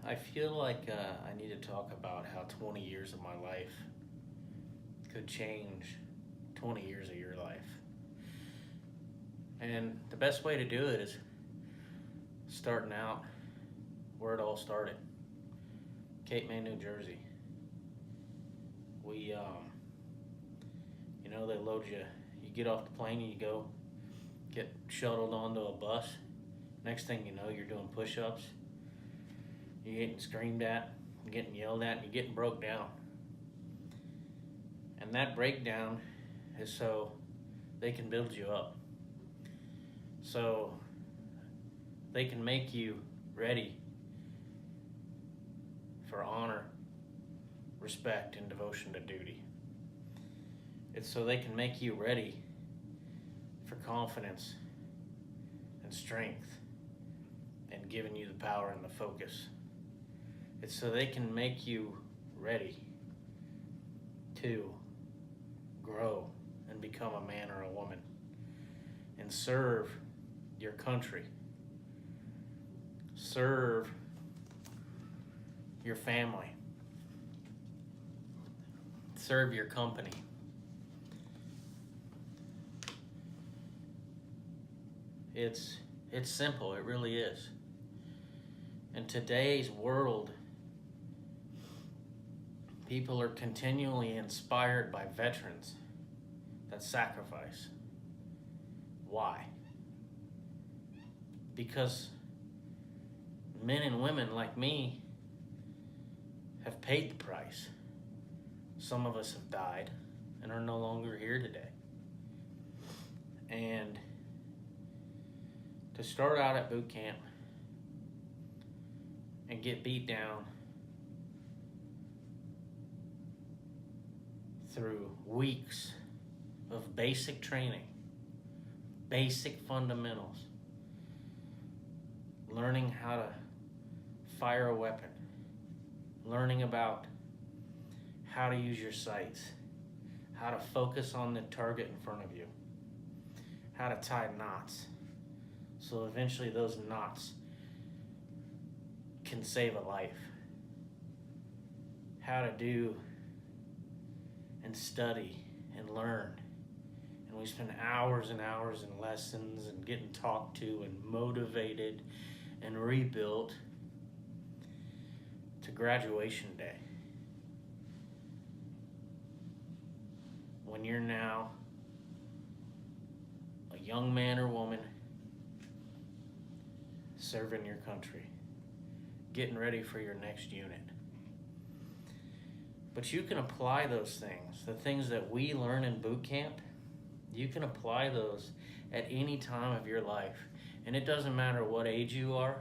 I feel like I need to talk about how 20 years of my life could change 20 years of your life. And the best way to do it is starting out where it all started. Cape May, New Jersey. We, they load you, you get off the plane and you go get shuttled onto a bus. Next thing you know, you're doing push-ups. You're getting screamed at, you're getting yelled at, and you're getting broke down. And that breakdown is so they can build you up. So they can make you ready for honor, respect, and devotion to duty. It's so they can make you ready for confidence and strength and giving you the power and the focus. It's so they can make you ready to grow and become a man or a woman and serve your country, serve your family, serve your company. It's simple, it really is. In today's world, people are continually inspired by veterans that sacrifice. Why? Because men and women like me have paid the price. Some of us have died and are no longer here today. And to start out at boot camp and get beat down through weeks of basic training, basic fundamentals, learning how to fire a weapon, learning about how to use your sights, how to focus on the target in front of you, how to tie knots, so eventually those knots can save a life, how to do and study and learn. And we spend hours and hours in lessons and getting talked to and motivated and rebuilt to graduation day, when you're now a young man or woman serving your country, getting ready for your next unit. But you can apply those things, the things that we learn in boot camp, you can apply those at any time of your life. And it doesn't matter what age you are.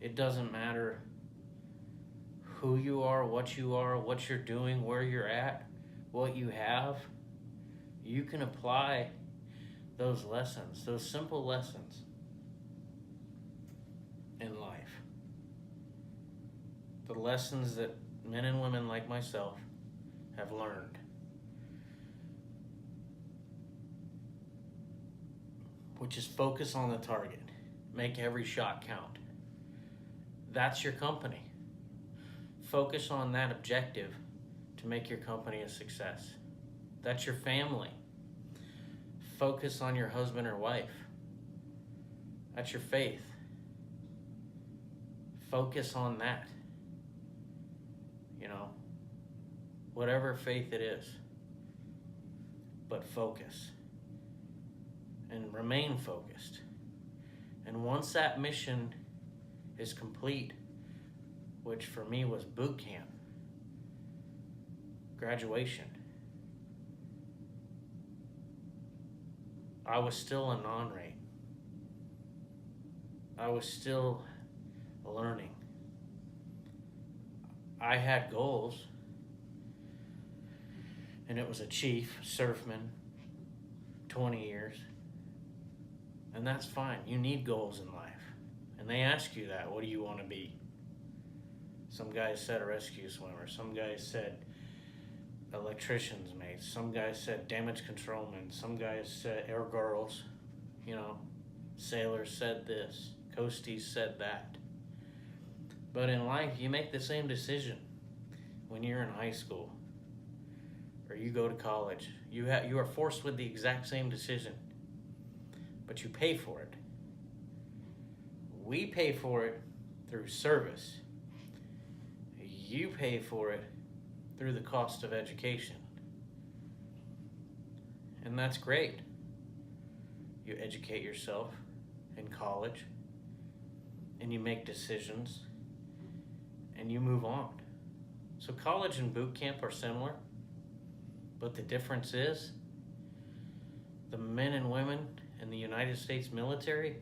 It doesn't matter who you are, what you're doing, where you're at, what you have. You can apply those lessons, those simple lessons in life. The lessons that men and women like myself have learned. Which is focus on the target. Make every shot count. That's your company. Focus on that objective to make your company a success. That's your family. Focus on your husband or wife. That's your faith. Focus on that. Whatever faith it is. But focus. And remain focused. And once that mission is complete, which for me was boot camp, graduation, I was still a non-rate. I was still learning. I had goals, and it was a chief, surfman, 20 years. And that's fine. You need goals in life. And they ask you that. What do you want to be? Some guys said a rescue swimmer. Some guys said electrician's mate. Some guys said damage controlman. Some guys said, or girls, sailors said this. Coasties said that. But in life, you make the same decision when you're in high school or you go to college. You are forced with the exact same decision, but you pay for it. We pay for it through service. You pay for it through the cost of education. And that's great. You educate yourself in college, and you make decisions, and you move on. So college and boot camp are similar, but the difference is the men and women in the United States military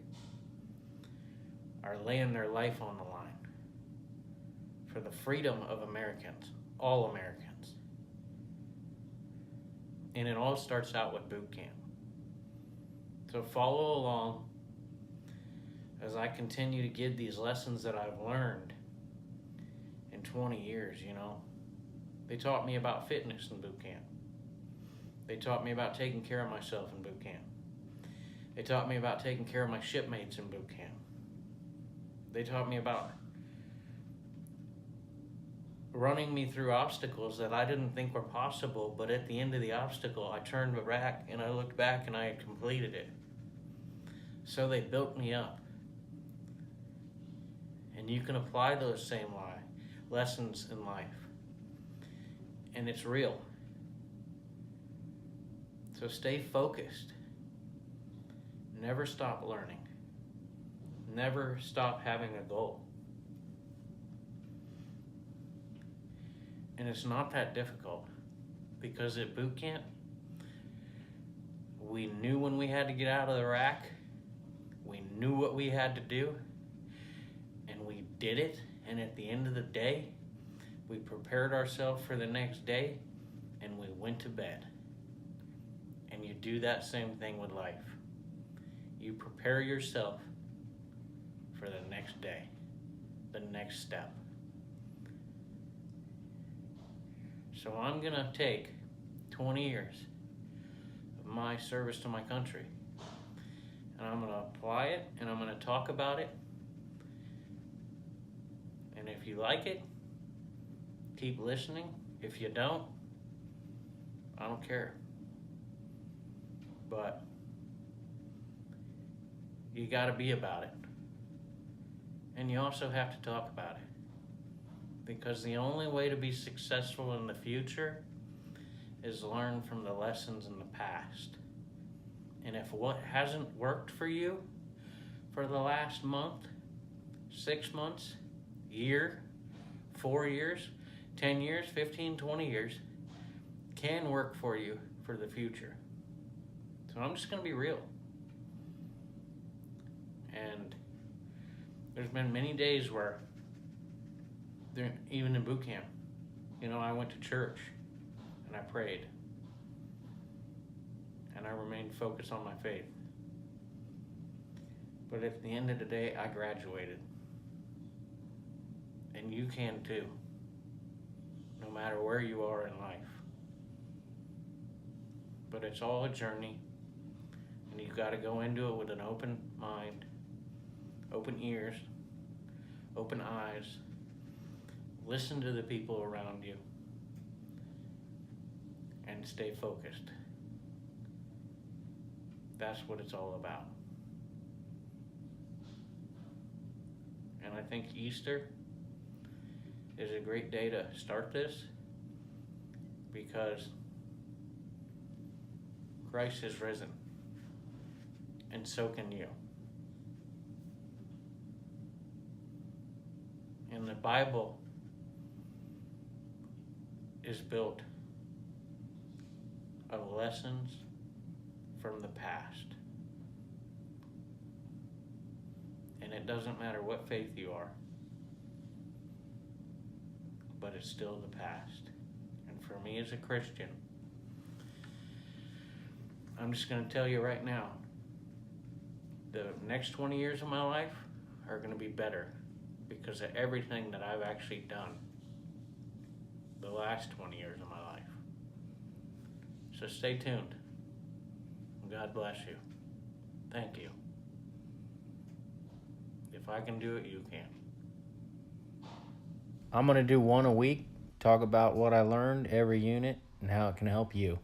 are laying their life on the line for the freedom of Americans, all Americans. And it all starts out with boot camp. So follow along as I continue to give these lessons that I've learned in 20 years, you know. They taught me about fitness in boot camp. They taught me about taking care of myself in boot camp. They taught me about taking care of my shipmates in boot camp. They taught me about running me through obstacles that I didn't think were possible, but at the end of the obstacle, I turned back and I looked back and I had completed it. So they built me up. And you can apply those same lessons in life. And it's real. So stay focused. Never stop learning. Never stop having a goal. And it's not that difficult, because at boot camp, we knew when we had to get out of the rack, we knew what we had to do, and we did it. And at the end of the day, we prepared ourselves for the next day, and we went to bed. And you do that same thing with life. You prepare yourself for the next day, the next step. So I'm gonna take 20 years of my service to my country, and I'm gonna apply it, and I'm gonna talk about it. And if you like it, keep listening. If you don't, I don't care. But you gotta be about it. And you also have to talk about it. Because the only way to be successful in the future is learn from the lessons in the past. And if what hasn't worked for you for the last month, 6 months, year, 4 years, 10 years, 15, 20 years, can work for you for the future. So I'm just gonna be real. And there's been many days where, even in boot camp, you know, I went to church and I prayed. And I remained focused on my faith. But at the end of the day, I graduated. And you can too, no matter where you are in life. But it's all a journey, and you've got to go into it with an open mind, open ears, open eyes. Listen to the people around you, and stay focused. That's what it's all about. And I think Easter is a great day to start this, because Christ is risen, and so can you. And the Bible is built of lessons from the past. And it doesn't matter what faith you are, but it's still the past. And for me as a Christian, I'm just going to tell you right now, the next 20 years of my life are going to be better because of everything that I've actually done the last 20 years of my life. So stay tuned. God bless you. Thank you. If I can do it, you can. I'm going to do one a week, talk about what I learned every unit and how it can help you.